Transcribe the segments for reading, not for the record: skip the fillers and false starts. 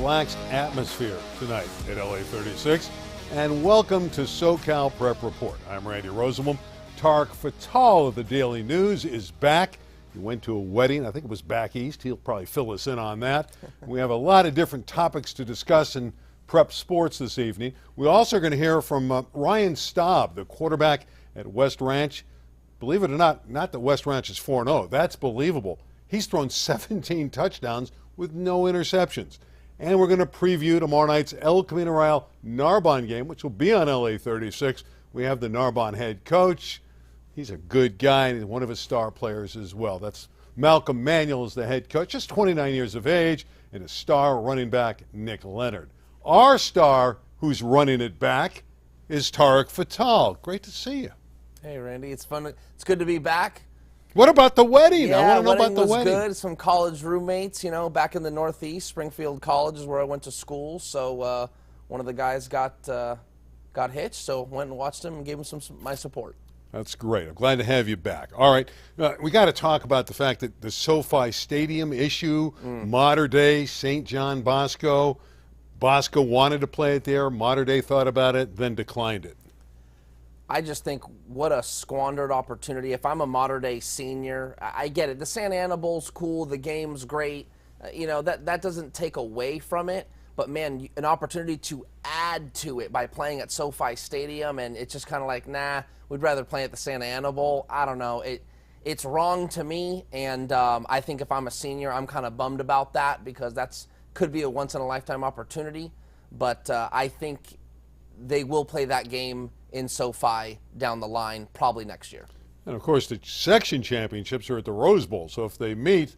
relaxed atmosphere tonight at LA 36. And welcome to SoCal Prep Report. I'm Randy Rosenblum. Tarek Fatal of the Daily News is back. He went to a wedding. I think it was back east. He'll probably fill us in on that. We have a lot of different topics to discuss in prep sports this evening. We're also going to hear from Ryan Staub, the quarterback at West Ranch. Believe it or not that West Ranch is 4-0. That's believable. He's thrown 17 touchdowns with no interceptions. And we're going to preview tomorrow night's El Camino Real Narbonne game, which will be on LA 36. We have the Narbonne head coach. He's a good guy and one of his star players as well. That's Malcolm Manuel is the head coach, just 29 years of age, and his star running back, Nick Leonard. Our star, who's running it back, is Tarek Fatal. Great to see you. Hey, Randy. It's fun. It's good to be back. What about the wedding? Yeah, I want to know about the wedding wedding. was good. Some college roommates, back in the Northeast. Springfield College is where I went to school. So one of the guys got hitched, so went and watched him and gave him my support. That's great. I'm glad to have you back. All right, we got to talk about the fact that the SoFi Stadium issue, Mater Dei, St. John Bosco. Bosco wanted to play it there. Mater Dei thought about it, then declined it. I just think what a squandered opportunity. If I'm a Mater Dei senior, I get it. The Santa Ana Bowl's cool. The game's great. That doesn't take away from it. But, man, an opportunity to add to it by playing at SoFi Stadium, and it's just kind of like, nah, we'd rather play at the Santa Ana Bowl. I don't know. It's wrong to me, and I think if I'm a senior, I'm kind of bummed about that because could be a once-in-a-lifetime opportunity. But I think they will play that game in SoFi down the line, probably next year. And, of course, the section championships are at the Rose Bowl, so if they meet,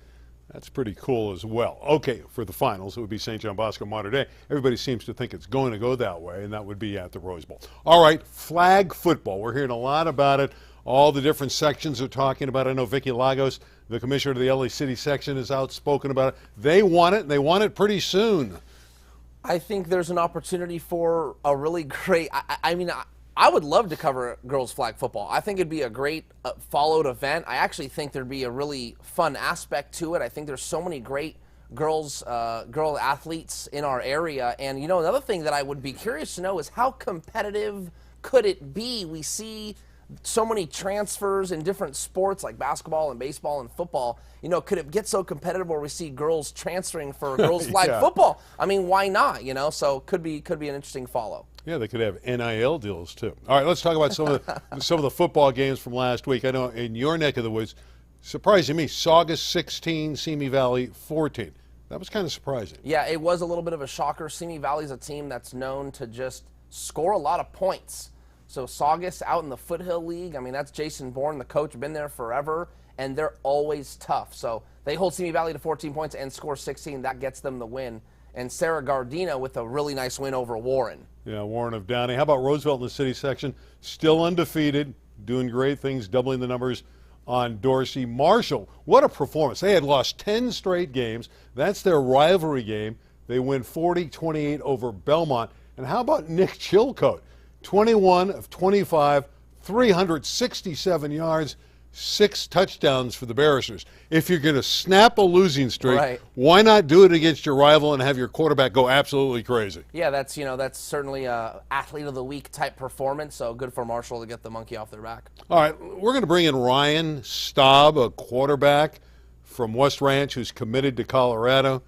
that's pretty cool as well. Okay, for the finals, it would be St. John Bosco Mater Dei. Everybody seems to think it's going to go that way, and that would be at the Rose Bowl. All right, flag football. We're hearing a lot about it. All the different sections are talking about it. I know Vicky Lagos, the commissioner of the LA City section, is outspoken about it. They want it, and they want it pretty soon. I think there's an opportunity for a really great I would love to cover girls flag football. I think it'd be a great followed event. I actually think there'd be a really fun aspect to it. I think there's so many great girl athletes in our area. And, another thing that I would be curious to know is how competitive could it be? We see so many transfers in different sports like basketball and baseball and football. Could it get so competitive where we see girls transferring for girls flag football? I mean, why not? So could be an interesting follow. Yeah, they could have NIL deals too. All right, let's talk about some of the football games from last week. I know in your neck of the woods, surprising me, Saugus 16, Simi Valley 14. That was kind of surprising. Yeah, it was a little bit of a shocker. Simi Valley's a team that's known to just score a lot of points. So Saugus out in the Foothill League, that's Jason Bourne, the coach, been there forever, and they're always tough. So they hold Simi Valley to 14 points and score 16. That gets them the win. And Sarah Gardena with a really nice win over Warren. Yeah, Warren of Downey. How about Roosevelt in the city section? Still undefeated, doing great things, doubling the numbers on Dorsey. Marshall, what a performance. They had lost 10 straight games. That's their rivalry game. They win 40-28 over Belmont. And how about Nick Chilcote? 21 of 25, 367 yards, 6 touchdowns for the Barristers. If you're going to snap a losing streak, Why not do it against your rival and have your quarterback go absolutely crazy? Yeah, that's certainly a athlete of the week type performance. So good for Marshall to get the monkey off their back. All right, we're going to bring in Ryan Staub, a quarterback from West Ranch who's committed to Colorado.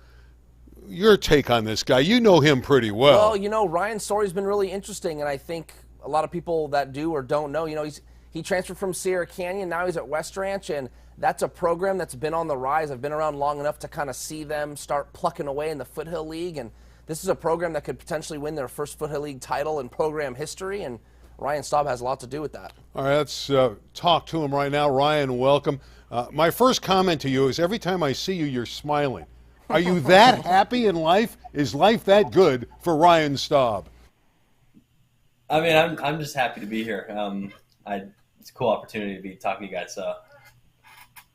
Your take on this guy? You know him pretty well. Well, Ryan's story's been really interesting, and I think a lot of people that do or don't know, he transferred from Sierra Canyon. Now he's at West Ranch, and that's a program that's been on the rise. I've been around long enough to kind of see them start plucking away in the Foothill League, and this is a program that could potentially win their first Foothill League title in program history, and Ryan Staub has a lot to do with that. All right, let's talk to him right now. Ryan, welcome. My first comment to you is every time I see you, you're smiling. Are you that happy in life? Is life that good for Ryan Staub? I'm just happy to be here. It's a cool opportunity to be talking to you guys. So.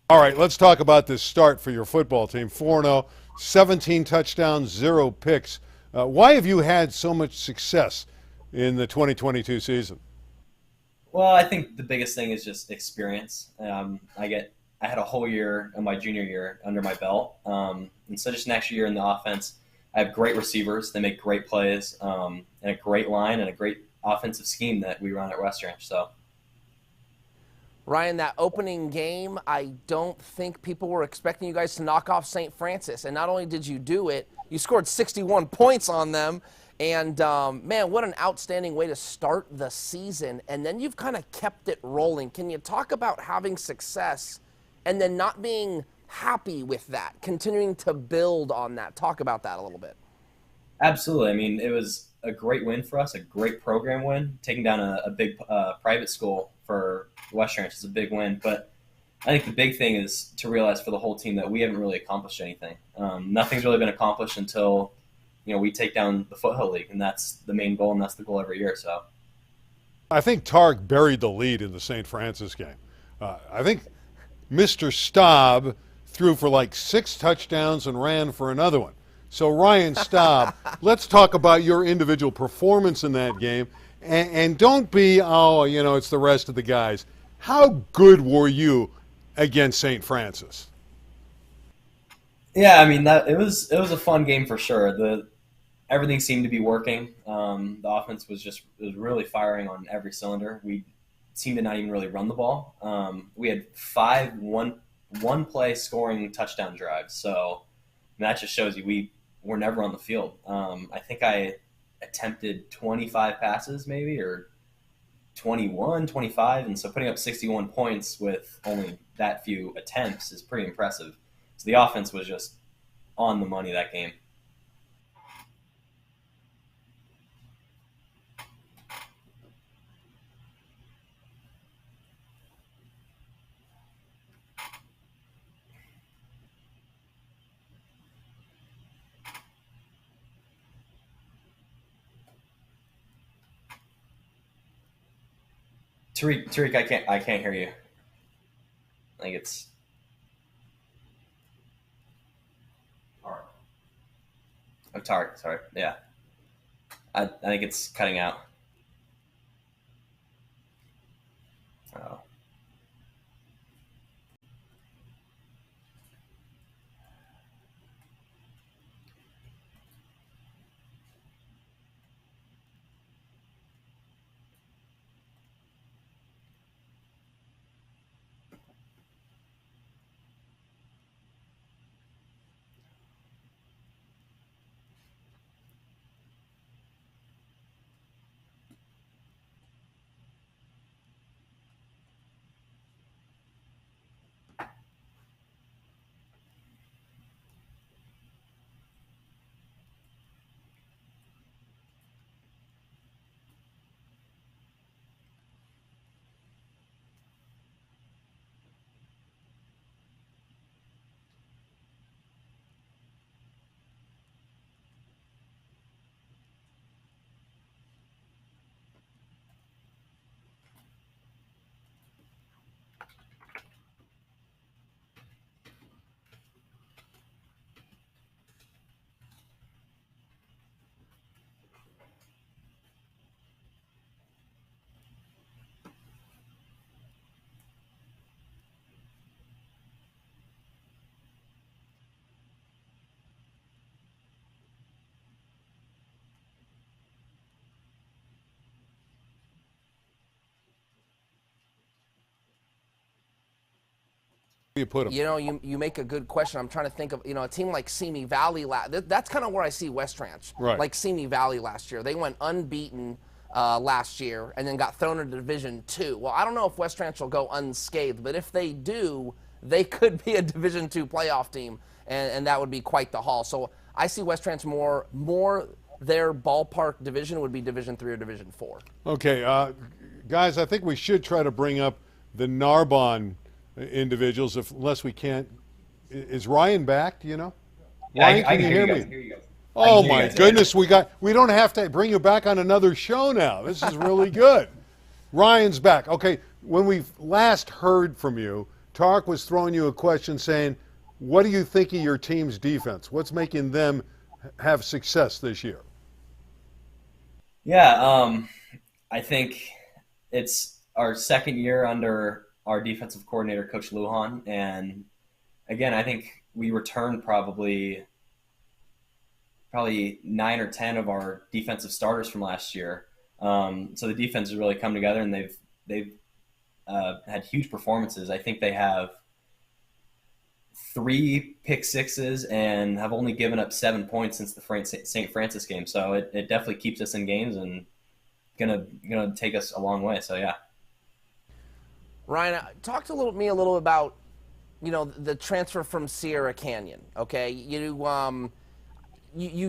All right, let's talk about this start for your football team. 4-0, 17 touchdowns, 0 picks. Why have you had so much success in the 2022 season? Well, I think the biggest thing is just experience. I had a whole year in my junior year under my belt. And so just next year in the offense, I have great receivers. They make great plays, and a great line and a great offensive scheme that we run at West Ranch. So, Ryan, that opening game, I don't think people were expecting you guys to knock off St. Francis. And not only did you do it, you scored 61 points on them. And, man, what an outstanding way to start the season. And then you've kind of kept it rolling. Can you talk about having success and then not being happy with that, continuing to build on that? Talk about that a little bit. absolutely. I mean, it was a great win for us, a great program win. Taking down a big private school for West Ranch is a big win. But I think the big thing is to realize for the whole team that we haven't really accomplished anything. Nothing's really been accomplished until we take down the Foothill League, and that's the main goal, and that's the goal every year. So I think Tark buried the lead in the St. Francis game. I think Mr. Staub threw for like 6 touchdowns and ran for another one. So, Ryan Staub, let's talk about your individual performance in that game. And don't be, it's the rest of the guys. How good were you against St. Francis? yeah, I mean it was a fun game for sure. Everything seemed to be working. The offense was really firing on every cylinder. We seemed to not even really run the ball. We had 5 one play scoring touchdown drives. So that just shows you we were never on the field. I think I attempted 25 passes maybe, or 21, 25. And so putting up 61 points with only that few attempts is pretty impressive. So the offense was just on the money that game. Tariq, I can't hear you. I think it's Tarek. Sorry, yeah. I think it's cutting out. Oh. You put them. You make a good question. I'm trying to think of, a team like Simi Valley. That's kind of where I see West Ranch. Right. Like Simi Valley last year. They went unbeaten last year and then got thrown into Division II. Well, I don't know if West Ranch will go unscathed, but if they do, they could be a Division II playoff team, and that would be quite the haul. So I see West Ranch more their ballpark division would be Division III or Division IV. Okay, guys, I think we should try to bring up the Narbonne individuals, unless we can't. Is Ryan back? Do you know? Yeah, Ryan, I can you can hear hear me? you guys. Hear you guys. Oh my goodness, we don't have to bring you back on another show now. This is really good. Ryan's back. Okay, when we last heard from you, Tark was throwing you a question saying, what do you think of your team's defense? What's making them have success this year? Yeah, I think it's our second year under our defensive coordinator, Coach Lujan. And again, I think we returned probably probably 9 or 10 of our defensive starters from last year. So the defense has really come together, and they've had huge performances. I think they have 3 pick sixes and have only given up 7 points since the St. Francis game. So it definitely keeps us in games and gonna take us a long way. So yeah. Ryan, talk to me a little about, the transfer from Sierra Canyon. Okay, you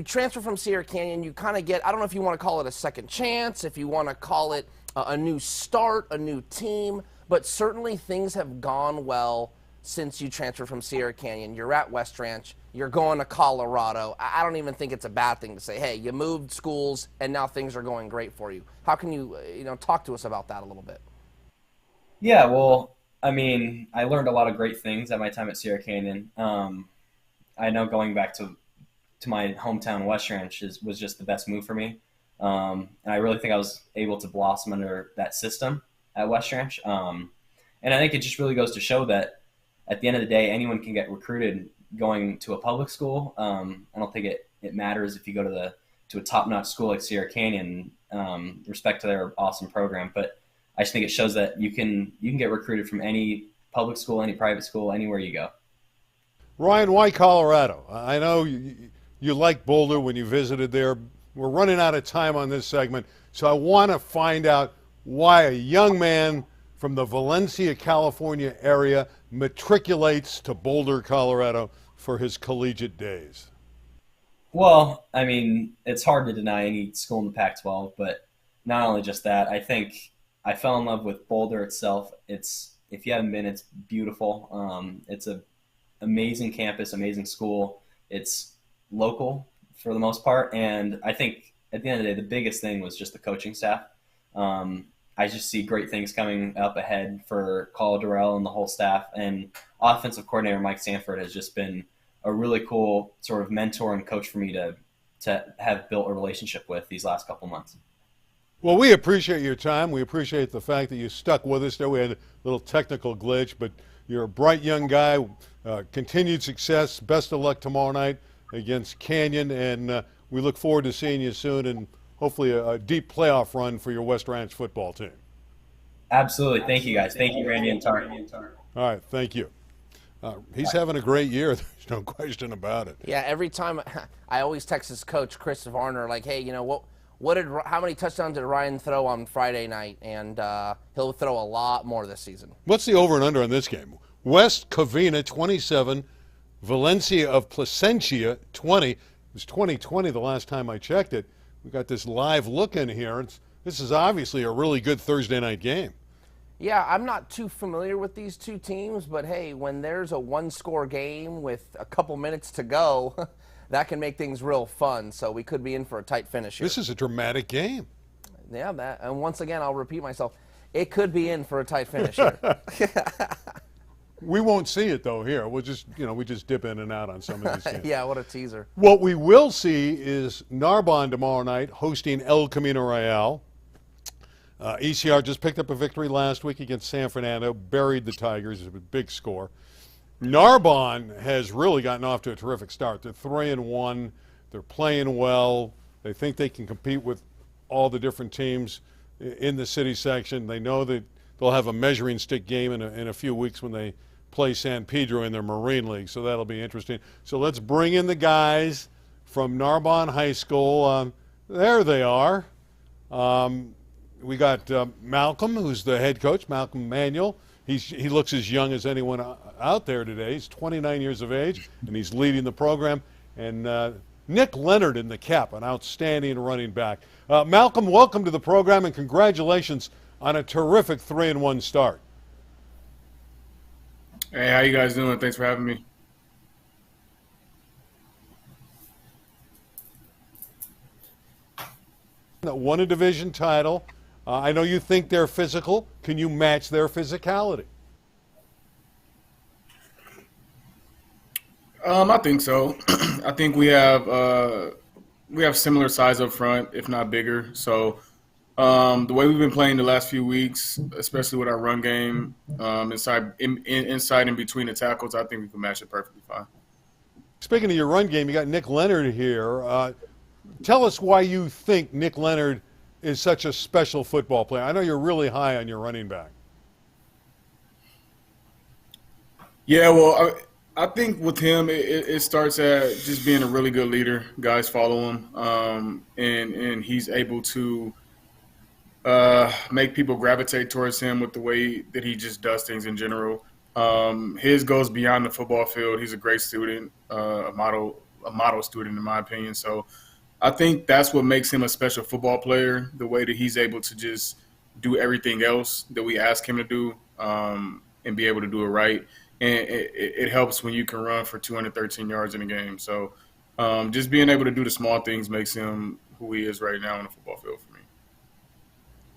transfer from Sierra Canyon. You kind of get, I don't know if you want to call it a second chance, if you want to call it a new start, a new team, but certainly things have gone well since you transferred from Sierra Canyon. You're at West Ranch. You're going to Colorado. I don't even think it's a bad thing to say, hey, you moved schools and now things are going great for you. How can you, talk to us about that a little bit? Yeah, well, I mean, I learned a lot of great things at my time at Sierra Canyon. I know going back to my hometown West Ranch was just the best move for me. And I really think I was able to blossom under that system at West Ranch. And I think it just really goes to show that at the end of the day, anyone can get recruited going to a public school. I don't think it matters if you go to a top-notch school like Sierra Canyon, respect to their awesome program. But I just think it shows that you can get recruited from any public school, any private school, anywhere you go. Ryan, why Colorado? I know you liked Boulder when you visited there. We're running out of time on this segment, so I want to find out why a young man from the Valencia, California area matriculates to Boulder, Colorado for his collegiate days. Well, I mean, it's hard to deny any school in the Pac-12, but not only just that, I think I fell in love with Boulder itself. If you haven't been, it's beautiful. It's an amazing campus, amazing school. It's local for the most part, and I think at the end of the day, the biggest thing was just the coaching staff. I just see great things coming up ahead for Carl Durrell and the whole staff, and offensive coordinator Mike Sanford has just been a really cool sort of mentor and coach for me to have built a relationship with these last couple months. Well, we appreciate your time. We appreciate the fact that you stuck with us there. We had a little technical glitch, but you're a bright young guy. Continued success. Best of luck tomorrow night against Canyon, and we look forward to seeing you soon and hopefully a deep playoff run for your West Ranch football team. Absolutely. Thank you, guys. Thank you, Randy and Tark. All right. Thank you. He's having a great year. There's no question about it. Yeah, every time I always text his coach, Chris Varner, like, hey, how many touchdowns did Ryan throw on Friday night? And he'll throw a lot more this season. What's the over and under on this game? West Covina 27, Valencia of Placentia 20. It was 2020 the last time I checked it. We got this live look in here. This is obviously a really good Thursday night game. Yeah, I'm not too familiar with these two teams, but hey, when there's a one-score game with a couple minutes to go, that can make things real fun. So we could be in for a tight finish here. This is a dramatic game. Yeah, and once again, I'll repeat myself. It could be in for a tight finish here. We won't see it though here. We'll just, we just dip in and out on some of these games. Yeah, what a teaser. What we will see is Narbonne tomorrow night hosting El Camino Real. ECR just picked up a victory last week against San Fernando, buried the Tigers. It was a big score. Narbonne has really gotten off to a terrific start. They're 3-1. They're playing well. They think they can compete with all the different teams in the city section. They know that they'll have a measuring stick game in a few weeks when they play San Pedro in their Marine League, so that'll be interesting. So let's bring in the guys from Narbonne High School. There they are. We got Malcolm, who's the head coach, Malcolm Manuel. He looks as young as anyone out there today. He's 29 years of age, and he's leading the program. And Nick Leonard in the cap, an outstanding running back. Malcolm, welcome to the program, and congratulations on a terrific 3-1 start. Hey, how you guys doing? Thanks for having me. Won a division title. I know you think they're physical. Can you match their physicality? I think so. I think we have similar size up front, if not bigger. So the way we've been playing the last few weeks, especially with our run game, inside in between the tackles, I think we can match it perfectly fine. Speaking of your run game, you got Nick Leonard here. Tell us why you think Nick Leonard is such a special football player. I know you're really high on your running back. Yeah, well, I think with him, it starts at just being a really good leader. Guys follow him, and he's able to make people gravitate towards him with the way that he just does things in general. His goes beyond the football field. He's a great student, a model student in my opinion. So I think that's what makes him a special football player, the way that he's able to just do everything else that we ask him to do, and be able to do it right. And it helps when you can run for 213 yards in a game. So just being able to do the small things makes him who he is right now on the football field for me.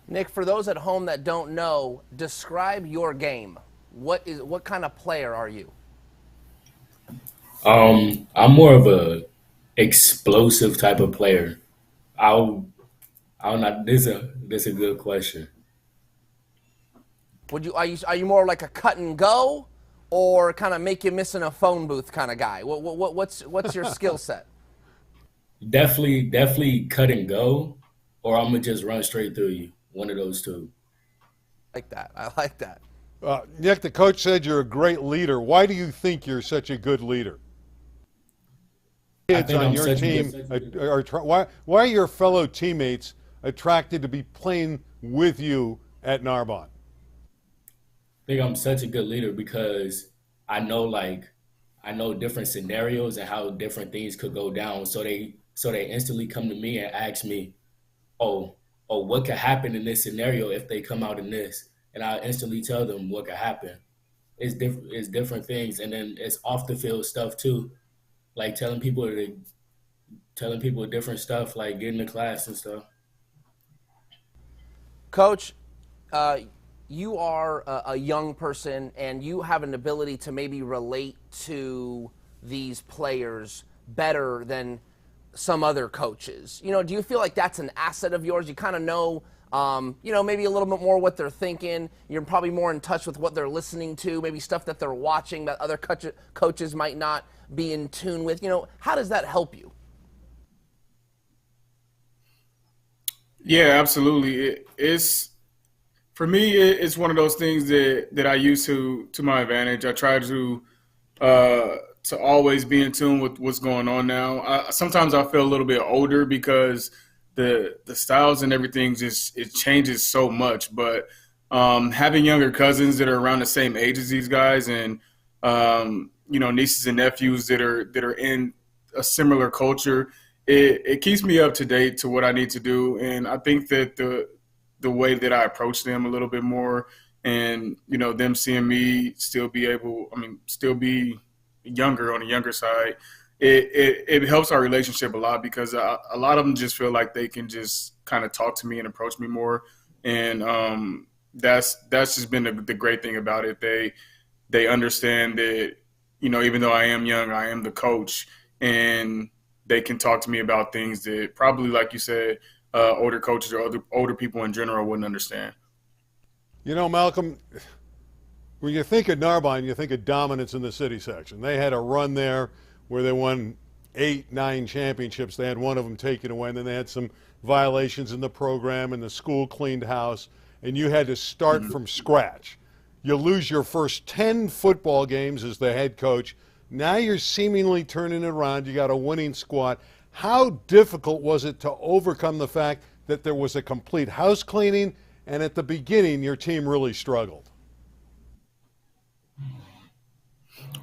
Nick, for those at home that don't know, describe your game. What kind of player are you? I'm more of a explosive type of player. I'll not. This is a good question. Are you more like a cut and go, or kind of make you miss in a phone booth kind of guy? What's your skill set? Definitely cut and go, or I'm gonna just run straight through you. One of those two. I like that. Nick, the coach said you're a great leader. Why do you think you're such a good leader? Kids on your team why are your fellow teammates attracted to be playing with you at Narbonne? I think I'm such a good leader because I know different scenarios and how different things could go down. So they instantly come to me and ask me, oh, what could happen in this scenario if they come out in this? And I instantly tell them what could happen. It's different things, and then it's off the field stuff too, like telling people different stuff, like getting to class and stuff. Coach, you are a young person, and you have an ability to maybe relate to these players better than some other coaches. Do you feel like that's an asset of yours? You kind of know, maybe a little bit more what they're thinking. You're probably more in touch with what they're listening to, maybe stuff that they're watching that other coaches might not be in tune with. How does that help you? Yeah, absolutely. For me, it's one of those things that I use to my advantage. I try to always be in tune with what's going on now. Sometimes I feel a little bit older because the styles and everything it changes so much. But having younger cousins that are around the same age as these guys, and nieces and nephews that are in a similar culture, it keeps me up to date to what I need to do. And I think that the way that I approach them a little bit more, and them seeing me still be younger on the younger side, it helps our relationship a lot, because a lot of them just feel like they can just kind of talk to me and approach me more. And that's just been the great thing about it. They understand that, even though I am young, I am the coach, and they can talk to me about things that probably, like you said, older coaches or older people in general wouldn't understand. Malcolm, when you think of Narbonne, you think of dominance in the city section. They had a run there where they won 8, 9 championships. They had one of them taken away, and then they had some violations in the program, and the school cleaned house, and you had to start from scratch. You lose your first 10 football games as the head coach. Now you're seemingly turning it around. You got a winning squad. How difficult was it to overcome the fact that there was a complete house cleaning, and at the beginning your team really struggled?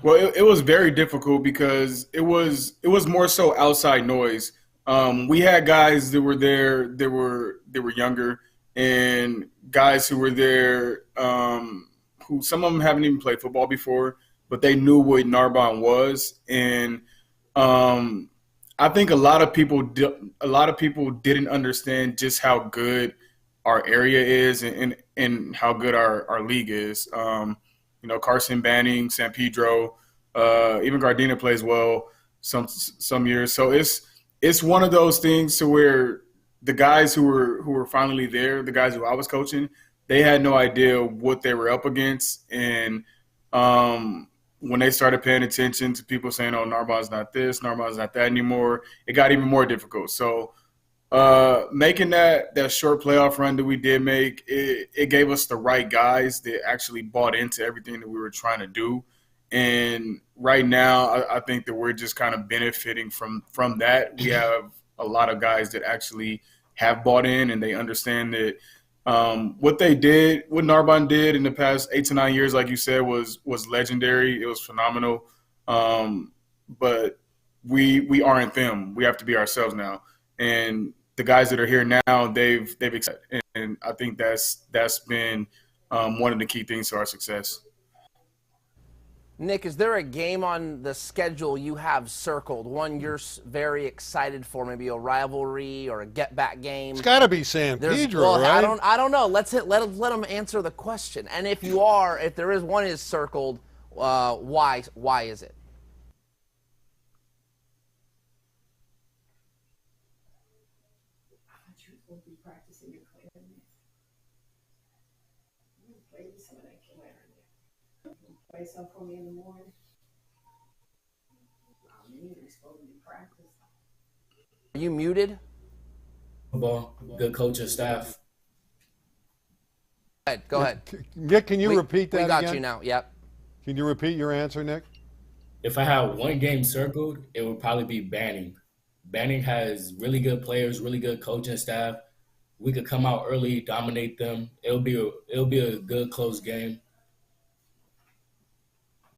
Well, it was very difficult because it was more so outside noise. We had guys that were there that were younger, and guys who were there who some of them haven't even played football before, but they knew what Narbonne was. And I think a lot of people didn't understand just how good our area is and how good our league is. Carson Banning, San Pedro, even Gardena plays well some years. So it's one of those things to where the guys who were finally there, the guys who I was coaching, they had no idea what they were up against. And when they started paying attention to people saying, "Oh, Narbonne's not this, Narbonne's not that anymore," it got even more difficult. So making that short playoff run that we did make, it gave us the right guys that actually bought into everything that we were trying to do. And right now, I think that we're just kind of benefiting from that. We have a lot of guys that actually have bought in, and they understand that what Narbonne did in the past 8 to 9 years, like you said, was legendary. It was phenomenal. But we aren't them. We have to be ourselves now. And the guys that are here now, they've accepted, and I think that's been one of the key things to our success. Nick, is there a game on the schedule you have circled, one you're very excited for, maybe a rivalry or a get-back game? It's got to be San Pedro, well, right? I don't know. Let them answer the question. And if there is one is circled, why is it? For me in the morning. Supposed to be practice. Are you muted? Football, good coaching staff. Go ahead. Nick, can you repeat that again? We got you now, yep. Can you repeat your answer, Nick? If I had one game circled, it would probably be Banning. Banning has really good players, really good coaching staff. We could come out early, dominate them. It'll be a good close game.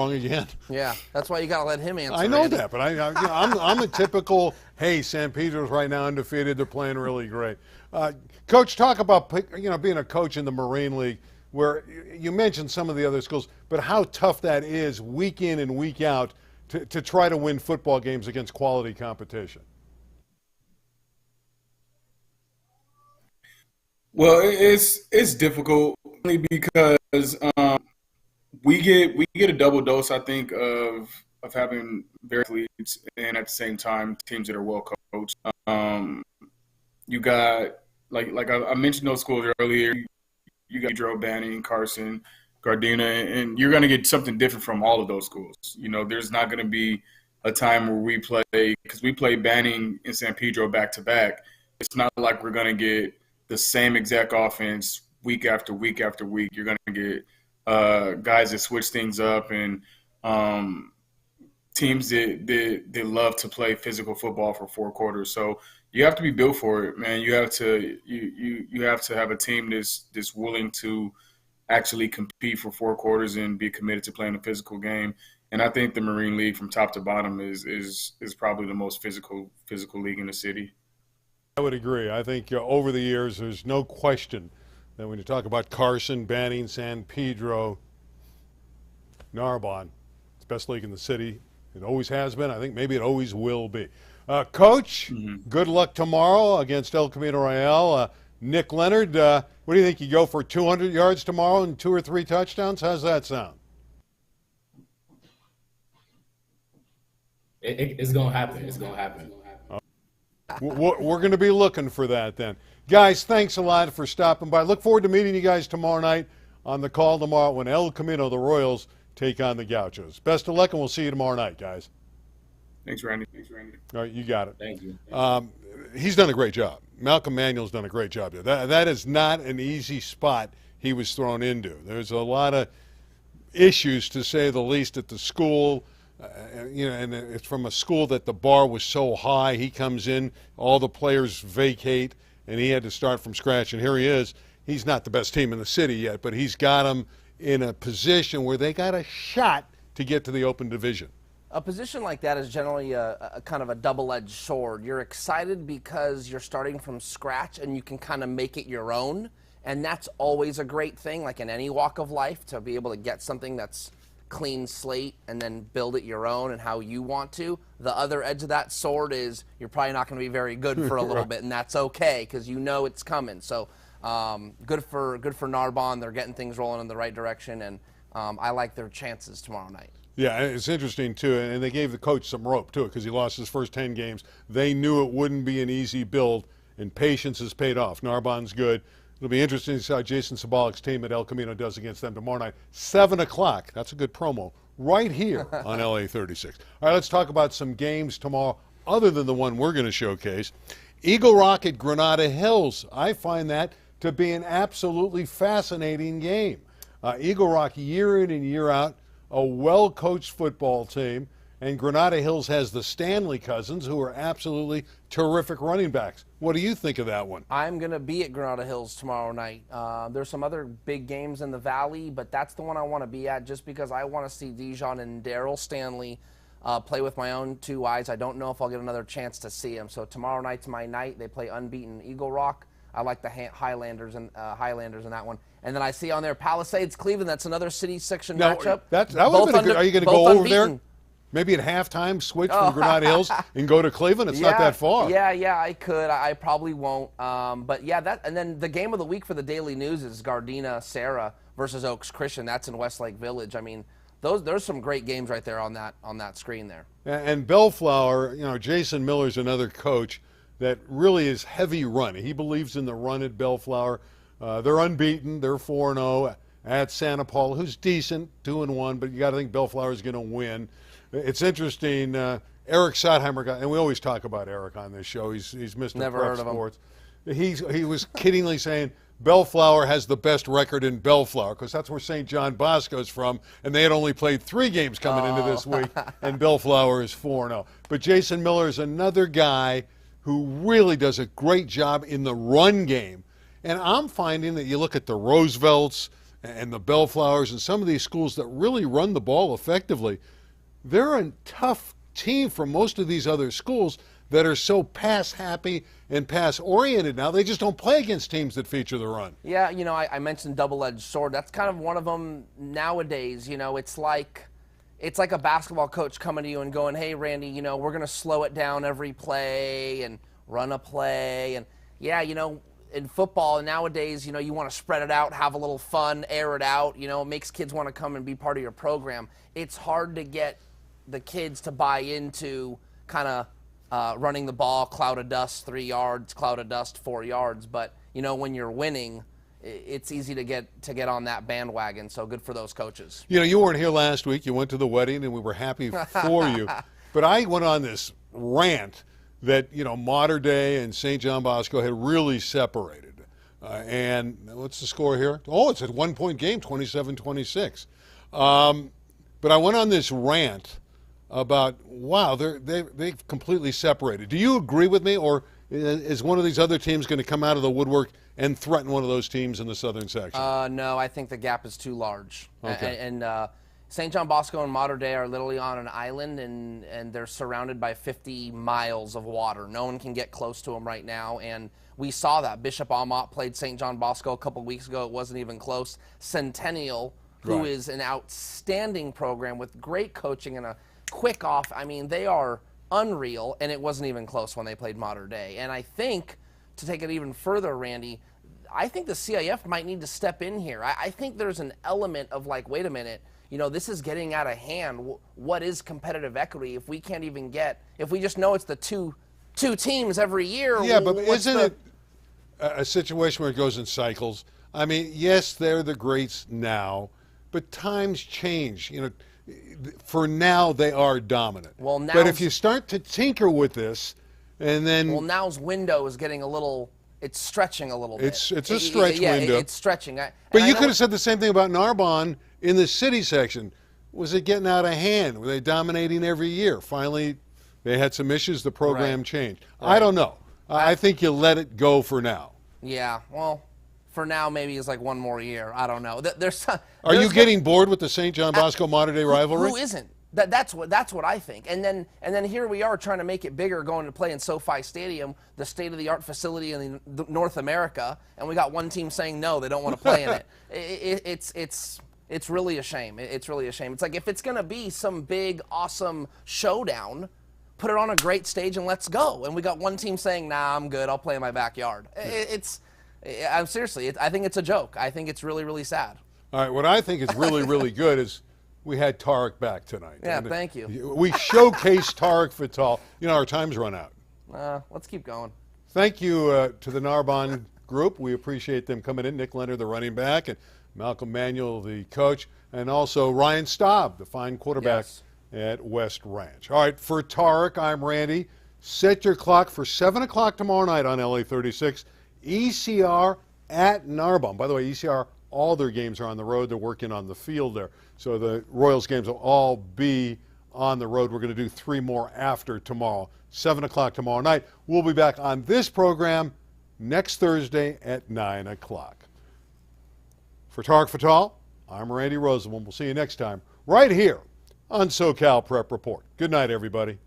Wrong again. Yeah, that's why you got to let him answer. I know Randy. that, but I'm a typical, hey, San Pedro's right now undefeated. They're playing really great. Coach, talk about being a coach in the Marine League, where you mentioned some of the other schools, but how tough that is week in and week out to try to win football games against quality competition. Well, it's difficult only because we get a double dose, I think, of having very athletes and at the same time teams that are well coached. You got like I mentioned those schools earlier. You got Pedro, Banning, Carson, Gardena, and you're going to get something different from all of those schools. You know, there's not going to be a time where we play, because we play Banning and San Pedro back to back. It's not like we're going to get the same exact offense week after week after week. You're going to get guys that switch things up, and teams that love to play physical football for 4 quarters. So you have to be built for it, man. You have to have a team that's willing to actually compete for 4 quarters and be committed to playing a physical game. And I think the Marine League from top to bottom is probably the most physical league in the city. I would agree. I think over the years, there's no question that when you talk about Carson, Banning, San Pedro, Narbonne, it's the best league in the city. It always has been. I think maybe it always will be. Coach, good luck tomorrow against El Camino Real. Nick Leonard, what do you think? You go for 200 yards tomorrow and 2 or 3 touchdowns? How's that sound? It's going to happen. It's going to happen. We're going to be looking for that then. Guys, thanks a lot for stopping by. Look forward to meeting you guys tomorrow night on the call tomorrow when El Camino, the Royals, take on the Gauchos. Best of luck, and we'll see you tomorrow night, guys. Thanks, Randy. All right, you got it. Thank you. He's done a great job. Malcolm Manuel's done a great job there. That is not an easy spot he was thrown into. There's a lot of issues, to say the least, at the school. And it's from a school that the bar was so high. He comes in, all the players vacate, and he had to start from scratch. And here he is. He's not the best team in the city yet, but he's got them in a position where they got a shot to get to the open division. A position like that is generally a kind of a double-edged sword. You're excited because you're starting from scratch and you can kind of make it your own, and that's always a great thing, like in any walk of life, to be able to get something that's clean slate and then build it your own and how you want to. The other edge of that sword is you're probably not going to be very good for a little bit, and that's okay because you know it's coming. So good for Narbonne. They're getting things rolling in the right direction, and I like their chances tomorrow night. Yeah, it's interesting, too, and they gave the coach some rope, too, because he lost his first 10 games. They knew it wouldn't be an easy build, and patience has paid off. Narbonne's good. It'll be interesting to see how Jason Sabalic's team at El Camino does against them tomorrow night. 7 o'clock. That's a good promo. Right here on LA 36. All right, let's talk about some games tomorrow other than the one we're going to showcase. Eagle Rock at Granada Hills. I find that to be an absolutely fascinating game. Eagle Rock, year in and year out, a well-coached football team. And Granada Hills has the Stanley cousins, who are absolutely terrific running backs. What do you think of that one? I'm going to be at Granada Hills tomorrow night. There's some other big games in the Valley, but that's the one I want to be at just because I want to see Dijon and Daryl Stanley play with my own two eyes. I don't know if I'll get another chance to see them. So tomorrow night's my night. They play unbeaten Eagle Rock. I like the Highlanders in that one. And then I see on there Palisades, Cleveland. That's another city section matchup. That would have been good. Are you going to go over there? Maybe at halftime, switch from Granada Hills and go to Cleveland? It's not that far. Yeah, I could. I probably won't. But yeah, and then the game of the week for the Daily News is Gardena Sarah versus Oaks Christian. That's in Westlake Village. I mean, there's some great games right there on that screen there. And Bellflower, Jason Miller's another coach that really is heavy run. He believes in the run at Bellflower. They're unbeaten. They're 4-0 at Santa Paula, who's decent, 2-1, but you got to think Bellflower's going to win. It's interesting. Eric Sotheimer, and we always talk about Eric on this show. He's Mr. Never Prep heard of him. Sports. He was kiddingly saying Bellflower has the best record in Bellflower because that's where St. John Bosco's from, and they had only played 3 games coming into this week, and Bellflower is 4-0. But Jason Miller is another guy who really does a great job in the run game. And I'm finding that you look at the Roosevelts and the Bellflowers and some of these schools that really run the ball effectively, they're a tough team for most of these other schools that are so pass-happy and pass-oriented now. They just don't play against teams that feature the run. Yeah, I mentioned double-edged sword. That's kind of one of them nowadays. It's like a basketball coach coming to you and going, hey, Randy, we're going to slow it down every play and run a play. And, yeah, in football nowadays, you want to spread it out, have a little fun, air it out. It makes kids want to come and be part of your program. It's hard to get the kids to buy into kind of running the ball, cloud of dust 3 yards, cloud of dust 4 yards. But when you're winning, it's easy to get on that bandwagon. So good for those coaches. You weren't here last week. You went to the wedding, and we were happy for you. But I went on this rant that Mater Dei and St. John Bosco had really separated. And what's the score here? Oh, it's a 1-point game, 27-26. But I went on this rant about, wow, they've completely separated. Do you agree with me, or is one of these other teams going to come out of the woodwork and threaten one of those teams in the southern section? No, I think the gap is too large. Okay. And St. John Bosco and Mater Dei are literally on an island, and they're surrounded by 50 miles of water. No one can get close to them right now, and we saw that. Bishop Amat played St. John Bosco a couple weeks ago. It wasn't even close. Centennial, who Right. is an outstanding program with great coaching and a quick off. I mean, they are unreal, and it wasn't even close when they played Mater Dei. And I think, to take it even further, Randy, I think the CIF might need to step in here. I think there's an element of like, wait a minute, this is getting out of hand. What is competitive equity if we can't even if we just know it's the two teams every year? Yeah, but isn't it a situation where it goes in cycles? I mean, yes, they're the greats now, but times change. For now, they are dominant. Well, but if you start to tinker with this, and then now's window is getting it's stretching a little bit. It's a stretch window. It's stretching. But you could have said the same thing about Narbonne in the city section. Was it getting out of hand? Were they dominating every year? Finally, they had some issues. The program changed. I don't know. I think you let it go for now. Yeah, well, for now, maybe it's like one more year. I don't know. Are you getting bored with the St. John Bosco Mater Dei rivalry? Who isn't? That's what I think. And then here we are trying to make it bigger, going to play in SoFi Stadium, the state-of-the-art facility in North America, and we got one team saying no, they don't want to play in it. It's really a shame. It's really a shame. It's like, if it's going to be some big, awesome showdown, put it on a great stage and let's go. And we got one team saying, nah, I'm good. I'll play in my backyard. I'm seriously, I think it's a joke. I think it's really, really sad. All right, what I think is really, really good is we had Tarek back tonight. Yeah, And thank you. We showcased Tarek Fatal. Our time's run out. Let's keep going. Thank you to the Narbonne group. We appreciate them coming in. Nick Leonard, the running back, and Malcolm Manuel, the coach, and also Ryan Staub, the fine quarterback at West Ranch. All right, for Tarek, I'm Randy. Set your clock for 7 o'clock tomorrow night on LA 36. ECR at Narbonne. By the way, ECR, all their games are on the road. They're working on the field there. So the Royals games will all be on the road. We're going to do 3 more after tomorrow. 7 o'clock tomorrow night. We'll be back on this program next Thursday at 9 o'clock. For Tarek Fatal, I'm Randy Rosenbaum. We'll see you next time right here on SoCal Prep Report. Good night, everybody.